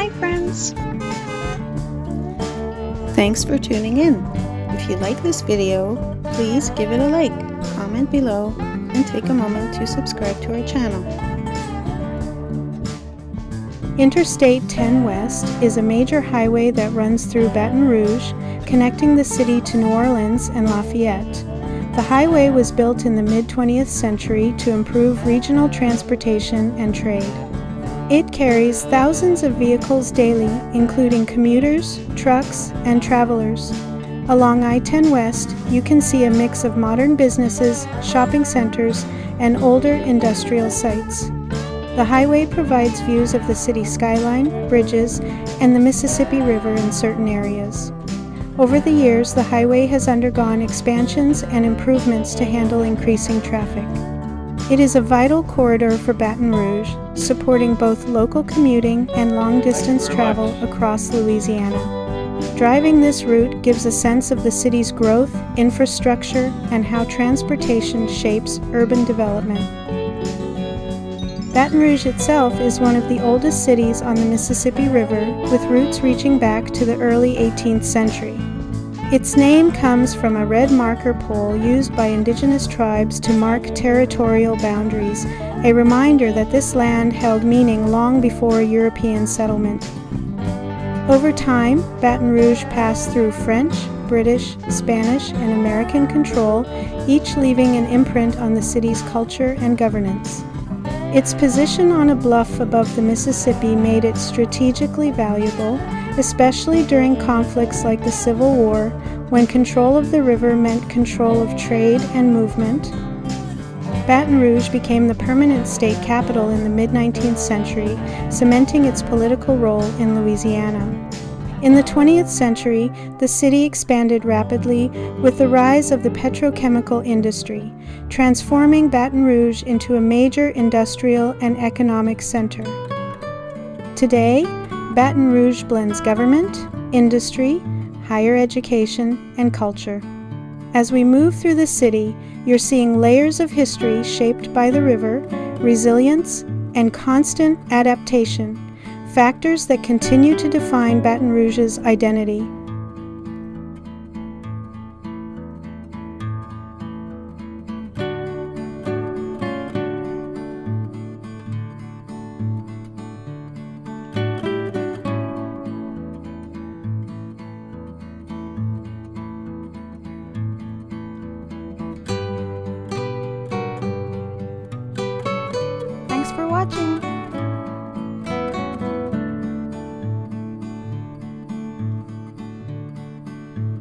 Hi friends! Thanks for tuning in. If you like this video, please give it a like, comment below, and take a moment to subscribe to our channel. Interstate 10 West is a major highway that runs through Baton Rouge, connecting the city to New Orleans and Lafayette. The highway was built in the mid-20th century to improve regional transportation and trade. It carries thousands of vehicles daily, including commuters, trucks, and travelers. Along I-10 West, you can see a mix of modern businesses, shopping centers, and older industrial sites. The highway provides views of the city skyline, bridges, and the Mississippi River in certain areas. Over the years, the highway has undergone expansions and improvements to handle increasing traffic. It is a vital corridor for Baton Rouge, supporting both local commuting and long-distance travel across Louisiana. Driving this route gives a sense of the city's growth, infrastructure, and how transportation shapes urban development. Baton Rouge itself is one of the oldest cities on the Mississippi River, with roots reaching back to the early 18th century. Its name comes from a red marker pole used by indigenous tribes to mark territorial boundaries, a reminder that this land held meaning long before European settlement. Over time, Baton Rouge passed through French, British, Spanish, and American control, each leaving an imprint on the city's culture and governance. Its position on a bluff above the Mississippi made it strategically valuable, especially during conflicts like the Civil War, when control of the river meant control of trade and movement. Baton Rouge became the permanent state capital in the mid-19th century, cementing its political role in Louisiana. In the 20th century, the city expanded rapidly with the rise of the petrochemical industry, transforming Baton Rouge into a major industrial and economic center. Today, Baton Rouge blends government, industry, higher education, and culture. As we move through the city, you're seeing layers of history shaped by the river, resilience, and constant adaptation, factors that continue to define Baton Rouge's identity.